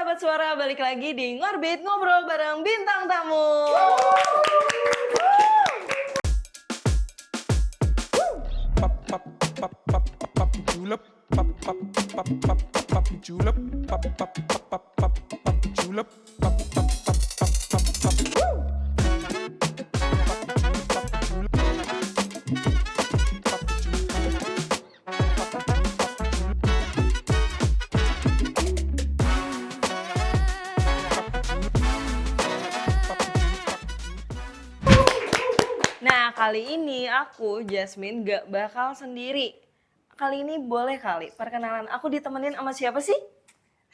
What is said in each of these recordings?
sahabat suara, balik lagi di Ngorbit Ngobrol bareng bintang tamu. Julep, julep, julep, Nah, kali ini aku, Jasmine, gak bakal sendiri. Kali ini boleh kali perkenalan aku ditemenin sama siapa sih?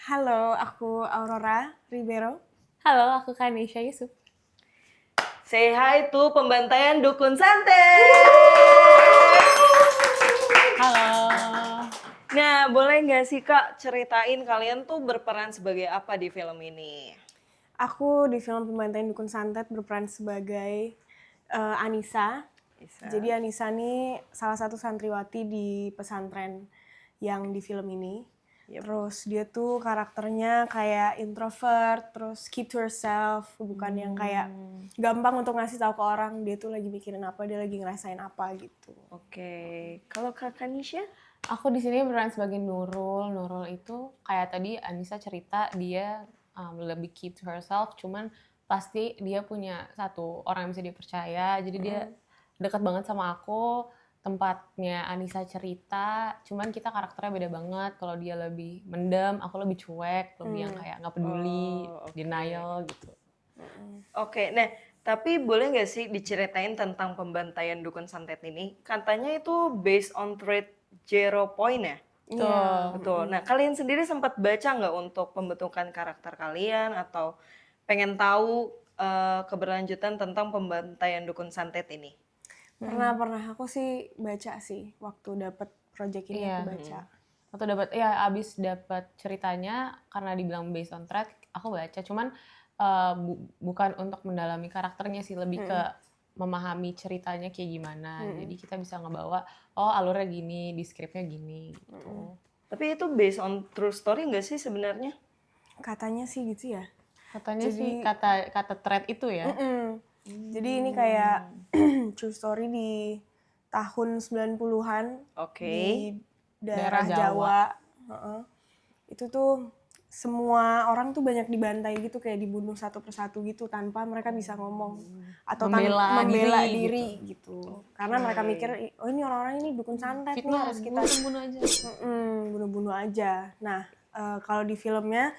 Halo, aku Aurora Ribeiro. Halo, aku Kanisha Yusuf. Say hi to pembantaian Dukun Santet. Halo. Nah, boleh nggak sih Kak ceritain kalian tuh berperan sebagai apa di film ini? Aku di film Pembantaian Dukun Santet berperan sebagai Anissa. Jadi Anissa ini salah satu santriwati di pesantren yang di film ini. Terus dia tuh karakternya kayak introvert, terus keep to herself, bukan yang kayak gampang untuk ngasih tahu ke orang dia tuh lagi mikirin apa, dia lagi ngerasain apa gitu. Oke, kalau Kak Kanisha? Aku di sini berperan sebagai Nurul. Nurul itu kayak tadi Anissa cerita dia lebih keep to herself, cuman pasti dia punya satu orang yang bisa dipercaya. Jadi dia dekat banget sama aku. Tempatnya Anissa cerita, cuman kita karakternya beda banget. Kalau dia lebih mendem, aku lebih cuek, lebih yang kayak nggak peduli, denial gitu. Oke, nah tapi boleh nggak sih diceritain tentang pembantaian Dukun Santet ini? Katanya itu based on trade 0 point ya? Iya. Betul. Nah kalian sendiri sempat baca nggak untuk pembentukan karakter kalian atau pengen tahu keberlanjutan tentang pembantaian Dukun Santet ini? Pernah aku sih baca sih waktu dapet project ini aku baca. Waktu abis dapat ceritanya karena dibilang based on thread, aku baca. Cuman bukan untuk mendalami karakternya sih, lebih ke memahami ceritanya kayak gimana. Jadi kita bisa ngebawa, oh alurnya gini, di skripnya gini gitu. Tapi itu based on true story nggak sih sebenarnya? Katanya sih gitu ya. Katanya sih kata thread itu ya. Jadi ini kayak true story di tahun 90-an di daerah Jawa. Itu tuh semua orang tuh banyak dibantai gitu, kayak dibunuh satu persatu gitu tanpa mereka bisa ngomong atau membela diri gitu. Karena mereka mikir, oh ini orang-orang ini dukun santet nih, harus kita bunuh aja. bunuh-bunuh aja. Nah, kalau di filmnya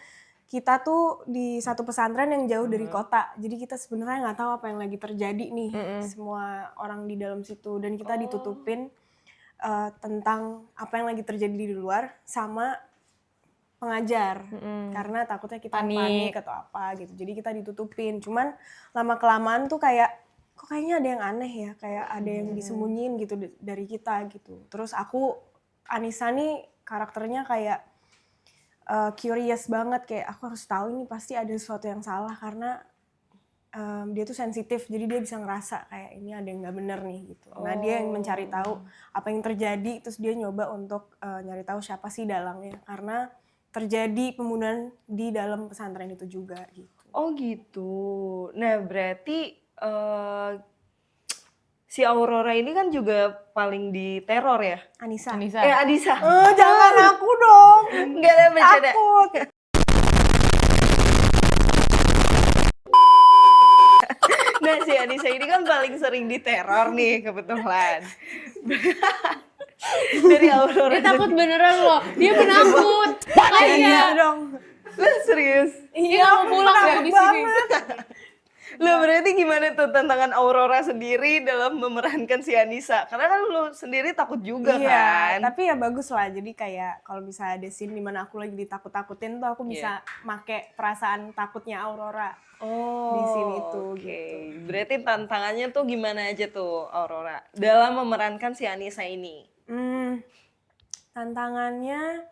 kita tuh di satu pesantren yang jauh dari kota, jadi kita sebenarnya nggak tahu apa yang lagi terjadi nih, semua orang di dalam situ, dan kita ditutupin tentang apa yang lagi terjadi di luar sama pengajar, karena takutnya kita panik atau apa gitu, jadi kita ditutupin. Cuman lama kelamaan tuh kayak kok kayaknya ada yang aneh ya, kayak ada yang disembunyiin gitu dari kita gitu. Terus Anissa nih karakternya kayak curious banget, kayak aku harus tahu ini pasti ada sesuatu yang salah karena dia tuh sensitif, jadi dia bisa ngerasa kayak ini ada yang nggak bener nih gitu. Nah dia yang mencari tahu apa yang terjadi, terus dia nyoba untuk nyari tahu siapa sih dalangnya, karena terjadi pembunuhan di dalam pesantren itu juga gitu. Oh gitu. Nah berarti si Aurora ini kan juga paling diteror ya? Anissa. Anissa. Jangan aku dong. Enggak ada bercanda. Takut. Nah si Anissa ini kan paling sering diteror nih kebetulan. Dari Aurora. Dia takut beneran loh, dia penakut. Iya dong. Lu serius? Dia nggak mau pulang aku di sini. Lu berarti gimana tuh tantangan Aurora sendiri dalam memerankan si Anissa? Karena kan lu sendiri takut juga kan? Tapi ya bagus lah, jadi kayak kalau bisa ada scene dimana aku lagi ditakut-takutin tuh aku bisa make perasaan takutnya Aurora di scene itu gitu. Berarti tantangannya tuh gimana aja tuh Aurora dalam memerankan si Anissa ini? Tantangannya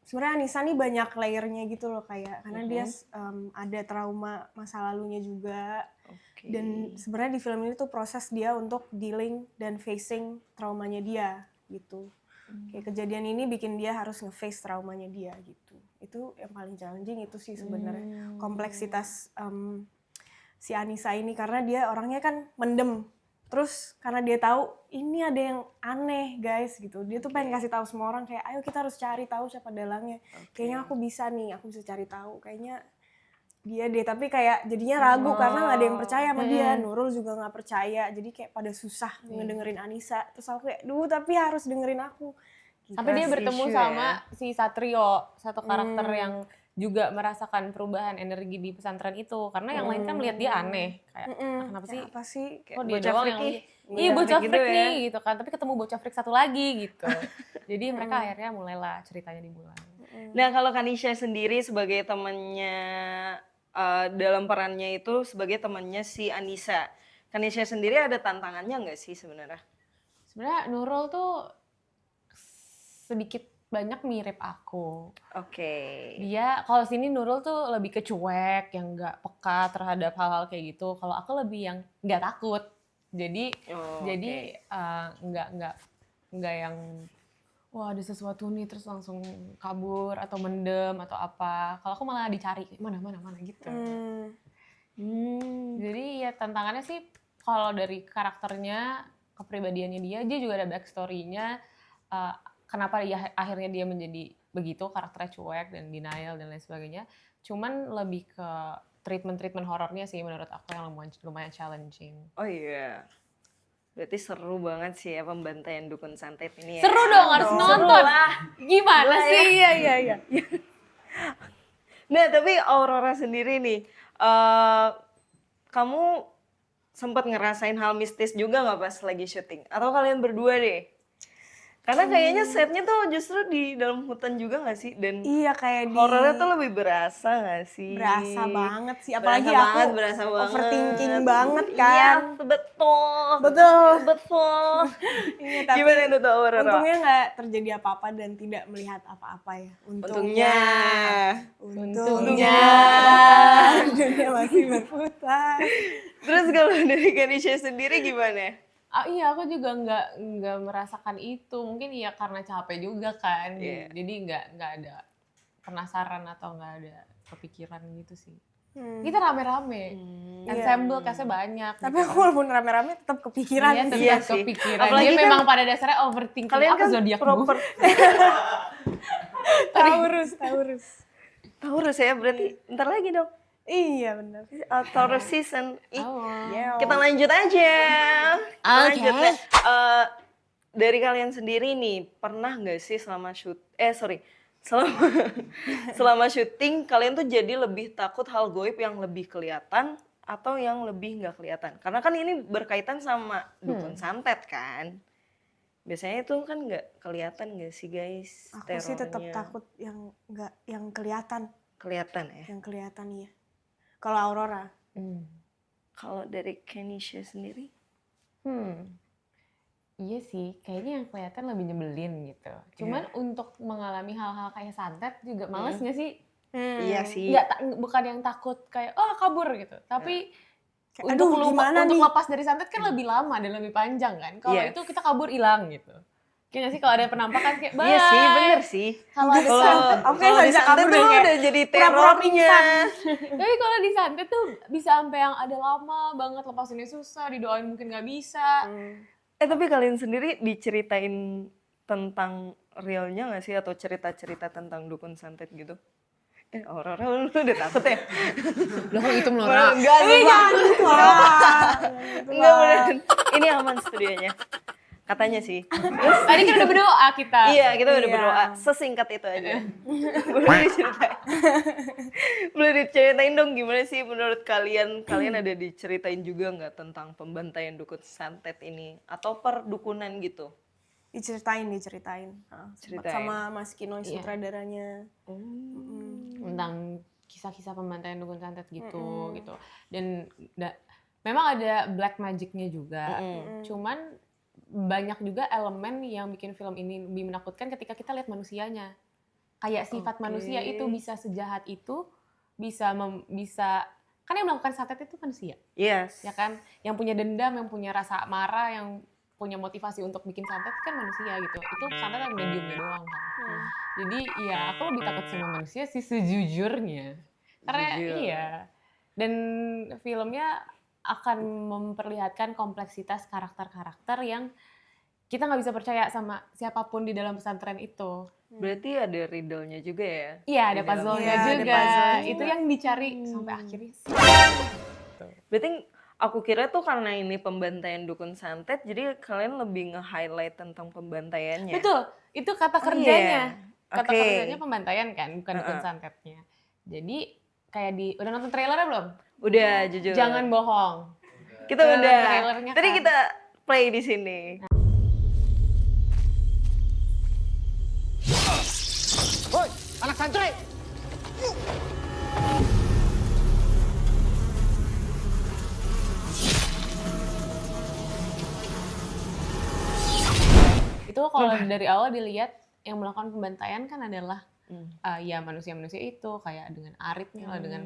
sebenarnya Anissa nih banyak layernya gitu loh, kayak karena dia ada trauma masa lalunya juga. Dan sebenarnya di film ini tuh proses dia untuk dealing dan facing traumanya dia gitu. Kayak kejadian ini bikin dia harus nge-face traumanya dia gitu. Itu yang paling challenging itu sih sebenarnya. Kompleksitas si Anissa ini karena dia orangnya kan mendem. Terus karena dia tahu ini ada yang aneh guys gitu. Dia tuh pengen kasih tahu semua orang kayak ayo kita harus cari tahu siapa dalangnya. Kayaknya aku bisa nih, aku bisa cari tahu. Kayaknya dia deh, tapi kayak jadinya ragu karena nggak ada yang percaya sama dia. Nurul juga nggak percaya, jadi kayak pada susah ngedengerin Anissa. Terus aku kayak, duh tapi harus dengerin aku. Gitu. Sampai dia bertemu issue sama si Satrio, satu karakter yang juga merasakan perubahan energi di pesantren itu. Karena yang lain kan melihat dia aneh. Kayak, kenapa sih? Apa sih? Kok dia bocah doang freak yang nih. iya bocah Gitu freak ya. nih gitu kan. Tapi ketemu bocah freak satu lagi gitu. Jadi mereka akhirnya mulailah ceritanya dimulai. Nah, kalau Kanisha sendiri sebagai temannya dalam perannya itu sebagai temannya si Anissa. Kanisha sendiri ada tantangannya nggak sih sebenarnya? Sebenarnya Nurul tuh sedikit banyak mirip aku. Oke. Dia kalau sini Nurul tuh lebih ke cuek, yang nggak peka terhadap hal-hal kayak gitu. Kalau aku lebih yang nggak takut. Jadi nggak yang wah ada sesuatu nih terus langsung kabur atau mendem atau apa. Kalau aku malah dicari mana gitu. Jadi ya tantangannya sih kalau dari karakternya, kepribadiannya dia juga ada backstory-nya. Kenapa akhirnya dia menjadi begitu, karakternya cuek dan denial dan lain sebagainya. Cuman lebih ke treatment horornya sih menurut aku yang lumayan challenging. Oh iya. Berarti seru banget sih ya pembantaian dukun santet ini ya. Seru dong, harus nonton. Gimana Gila, sih? Iya. Nah, tapi Aurora sendiri nih, kamu sempat ngerasain hal mistis juga nggak pas lagi syuting? Atau kalian berdua deh? Karena kayaknya setnya tuh justru di dalam hutan juga nggak sih? Dan Iya kayak di horornya tuh lebih berasa nggak sih? berasa banget sih, apalagi berasa aku banget. overthinking banget Iya, kan. betul. Iya, tapi Gimana itu tuh Aurora? untungnya nggak terjadi apa-apa dan tidak melihat apa-apa ya. Untungnya. Dunia masih berputar. Terus kalau dari Kanisha sendiri gimana? Iya, aku juga nggak merasakan itu. Mungkin iya karena capek juga kan. Iya. Jadi nggak ada penasaran atau nggak ada kepikiran gitu sih. Kita rame-rame. Ensemble cast-nya banyak. Tapi gitu aku walaupun rame-rame tetap kepikiran. Iya, sih. Iya tetap sih. kepikiran. Apalagi Dia kan memang pada dasarnya overthinking. Kalian Apa kan zodiakmu? proper Taurus ya, berarti ntar lagi dong. Iya benar. Taurus season. Yeah. Kita lanjut aja. Lanjut deh. Dari kalian sendiri nih, pernah nggak sih selama selama syuting kalian tuh jadi lebih takut hal goib yang lebih kelihatan atau yang lebih nggak kelihatan? Karena kan ini berkaitan sama dukun santet kan. Biasanya itu kan nggak kelihatan nggak sih guys? Aku sih tetap terornya? takut yang kelihatan. Kelihatan ya. Yang kelihatan iya. Kalau Aurora. Kalau dari Kanisha sendiri? Iya sih, kayaknya yang kelihatan lebih nyebelin gitu. Cuman untuk mengalami hal-hal kayak santet juga males nggak sih? Iya sih. Bukan yang takut kayak kabur gitu. Tapi Kayak, untuk aduh, gimana nih? lepas dari santet kan lebih lama dan lebih panjang kan. Kalau Yes. itu kita kabur hilang gitu. Kayak nggak sih kalau ada penampakan kayak bye. Iya sih, bener sih. Kalau ada Kalau santet, Oke, kalau nggak di bisa santet kabur tuh deh, kayak udah jadi pura-pura terornya. tapi kalau di santet tuh bisa sampai yang ada lama banget, lepasinnya susah, didoain mungkin nggak bisa. Tapi kalian sendiri diceritain tentang realnya nggak sih atau cerita-cerita tentang dukun santet gitu? Aurora lu udah takut ya? Loh kok itu melorot? Enggak sih, Bang. Enggak beneran. Ini aman studionya. Katanya sih. Tadi kan udah berdoa kita. Iya, kita udah Iya. berdoa. Sesingkat itu aja. Boleh diceritain dong gimana sih menurut kalian? Kalian ada diceritain juga nggak tentang pembantaian dukun santet ini? Atau perdukunan gitu? Diceritain. Sempat Ceritain. sama Mas Kino sutradaranya. Tentang kisah-kisah pembantaian dukun santet gitu. Dan memang ada black magic-nya juga. Cuman banyak juga elemen yang bikin film ini lebih menakutkan ketika kita lihat manusianya. Kayak sifat manusia itu bisa sejahat itu, bisa kan yang melakukan santet itu manusia. Yes. Ya kan? Yang punya dendam, yang punya rasa marah, yang punya motivasi untuk bikin santet kan manusia gitu. Itu santet kan mediumnya doang kan. Jadi ya aku lebih takut sama manusia sih sejujurnya. Karena Jujur. iya. Dan filmnya akan memperlihatkan kompleksitas karakter-karakter yang kita nggak bisa percaya sama siapapun di dalam pesantren itu. Berarti ada riddle-nya juga ya? Iya, ada Di dalam puzzle-nya Iya, ada juga. puzzle-nya Itu juga. yang dicari sampai akhirnya. Berarti aku kira tuh karena ini pembantaian dukun santet, jadi kalian lebih nge-highlight tentang pembantaiannya. Betul, itu kata Oh, kerjanya. iya. Kata Oke. kerjanya pembantaian kan, bukan dukun santetnya. Jadi kayak udah nonton trailernya belum? Udah, jujur. Jangan bohong. Kita Trailer- udah. trailernya Tadi kan. kita play di sini. Woi, anak santri! Itu kalau dari awal dilihat yang melakukan pembantaian kan adalah ya manusia-manusia itu kayak dengan aritnya lah, dengan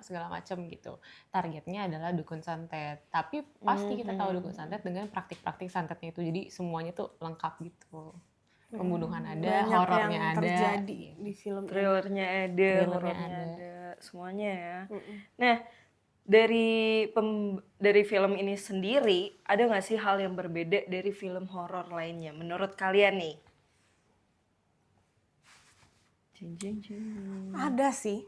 segala macam gitu. Targetnya adalah dukun santet. Tapi pasti kita tahu dukun santet dengan praktik-praktik santetnya itu. Jadi semuanya tuh lengkap gitu. Pembunuhan ada, Banyak horornya yang ada. terjadi di film ini. Thrillernya ada, Thrillernya horornya ada. ada, semuanya ya. Nah, dari dari film ini sendiri, ada nggak sih hal yang berbeda dari film horor lainnya menurut kalian nih? Jeng, jeng, jeng. Ada sih.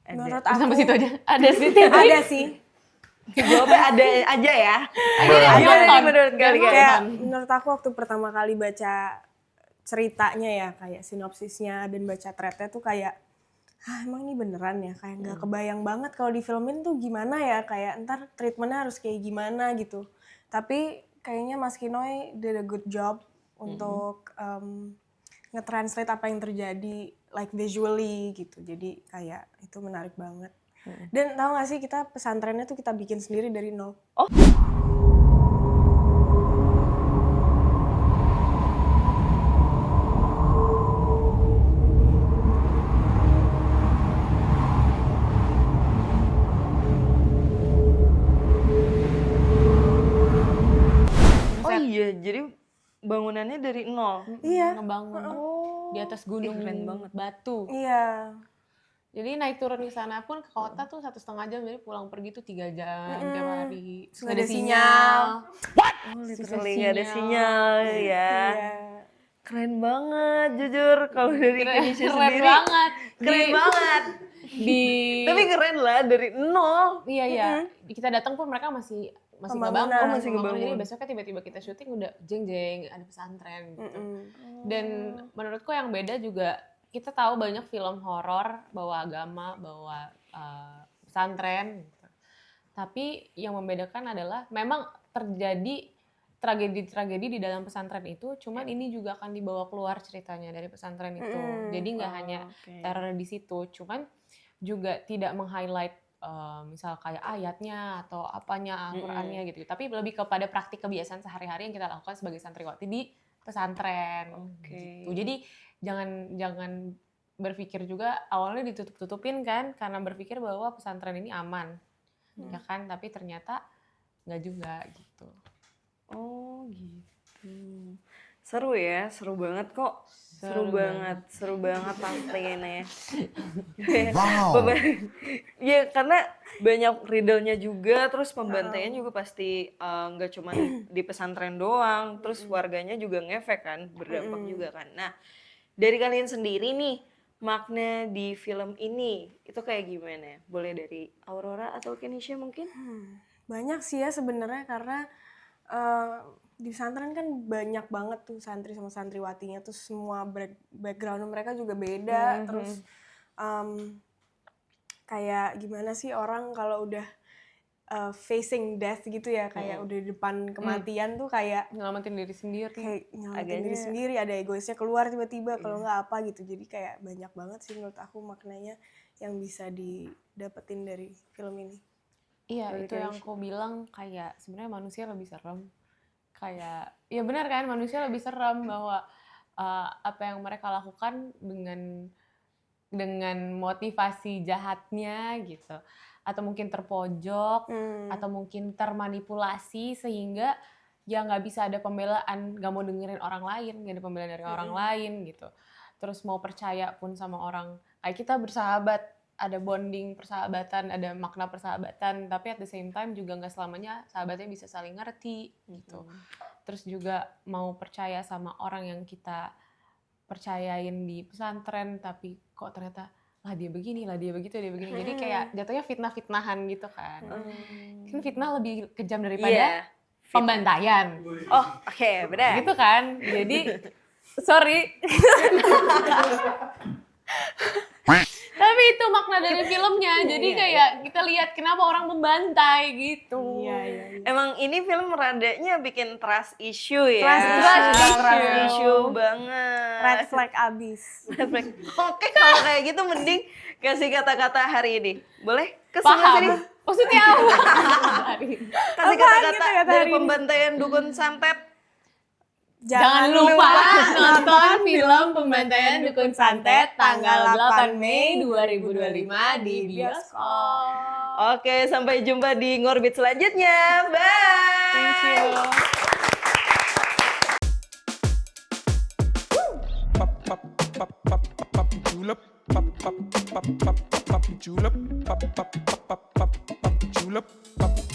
Ada. Menurut Sampai aku situ aja. Ada sih. ada sih. Jawabnya ada aja ya. Gimana Gimana nih menurut kalian? Kayak menurut aku waktu pertama kali baca ceritanya ya, kayak sinopsisnya dan baca thread-nya tuh kayak, emang ini beneran ya? Kayak nggak kebayang banget kalau difilmin tuh gimana ya, kayak ntar treatmentnya harus kayak gimana gitu. Tapi kayaknya Mas Kinoy did a good job untuk nge-translate apa yang terjadi like visually gitu. Jadi kayak itu menarik banget. Dan tahu gak sih kita pesantrennya tuh kita bikin sendiri dari nol. Oh iya, jadi bangunannya dari nol. Iya. Ngebangun di atas gunung keren banget. batu. Iya. Jadi naik turun ke sana pun ke kota tuh 1,5 jam, jadi pulang pergi tuh 3 jam tiap hari. Terus nggak ada sinyal. Oh, literally nggak ada sinyal ya. Iya. Keren banget, jujur. Kalau dari Indonesia Keren sendiri, banget. keren banget. Di Tapi keren lah dari nol. iya iya. Kita datang pun mereka masih ngebangun. Pembangunan. Oh, masih ngebangun. Jadi besoknya tiba-tiba kita syuting udah jeng-jeng ada pesantren gitu. Dan menurutku yang beda juga kita tahu banyak film horor bawa agama, bawa pesantren gitu. Tapi yang membedakan adalah memang terjadi tragedi-tragedi di dalam pesantren itu, cuman ini juga akan dibawa keluar ceritanya dari pesantren itu. Jadi nggak hanya teror di situ, cuman juga tidak meng-highlight misal kayak ayatnya atau apanya Al-Qur'annya gitu. Tapi lebih kepada praktik kebiasaan sehari-hari yang kita lakukan sebagai santriwati di pesantren. Gitu. Jadi jangan berpikir juga awalnya ditutup-tutupin kan karena berpikir bahwa pesantren ini aman. Ya kan, tapi ternyata nggak juga gitu. Oh gitu. Seru ya, seru banget kok. Seru banget pasti ini ya. Wow. Ya karena banyak riddle-nya juga, terus pembantaian juga pasti nggak cuma di pesantren doang, terus warganya juga ngefek kan, berdampak juga kan. Nah, dari kalian sendiri nih, makna di film ini itu kayak gimana? Boleh dari Aurora atau Kenisha mungkin? Banyak sih ya sebenarnya karena di pesantren kan banyak banget tuh santri sama santriwatinya tuh semua background mereka juga beda. Terus kayak gimana sih orang kalau udah facing death gitu ya, kayak udah di depan kematian tuh kayak Nyelamatin diri sendiri. kayak nyelamatin diri Agaknya- sendiri, ada egoisnya keluar tiba-tiba kalau nggak apa gitu. Jadi kayak banyak banget sih menurut aku maknanya yang bisa didapetin dari film ini. Iya, itu yang aku bilang kayak sebenarnya manusia lebih serem. Kayak, ya benar kan, manusia lebih serem bahwa apa yang mereka lakukan dengan motivasi jahatnya gitu. Atau mungkin terpojok, atau mungkin termanipulasi sehingga ya nggak bisa ada pembelaan, nggak mau dengerin orang lain, nggak ada pembelaan dari orang lain gitu. Terus mau percaya pun sama orang, kayak kita bersahabat, ada bonding persahabatan, ada makna persahabatan, tapi at the same time juga nggak selamanya sahabatnya bisa saling ngerti gitu. Terus juga mau percaya sama orang yang kita percayain di pesantren, tapi kok ternyata lah dia begini, lah dia begitu, dia begini. Jadi kayak jatuhnya fitnah-fitnahan gitu kan. Kan fitnah lebih kejam daripada Iya. pembantaian. Oh, oke, benar. Gitu kan. Jadi sorry. Tapi itu makna dari filmnya. Jadi kayak kita lihat kenapa orang membantai gitu. Iya. Emang ini film radanya bikin trust issue ya. Trust issue banget. Red flag abis. Red flag. Oke, kalau kayak gitu mending kasih kata-kata hari ini. Boleh? Kesana Paham. sini. Maksudnya apa? Kasih Apaan kata-kata gitu kata dari hari ini? pembantaian dukun santet. Jangan lupa nonton film Pembantaian Dukun Santet tanggal 8 Mei 2025 di bioskop. Oke, sampai jumpa di Ngorbit selanjutnya. Bye. Thank you. pop pop pop pop pop julep pop pop pop pop pop julep pop pop pop pop pop julep pop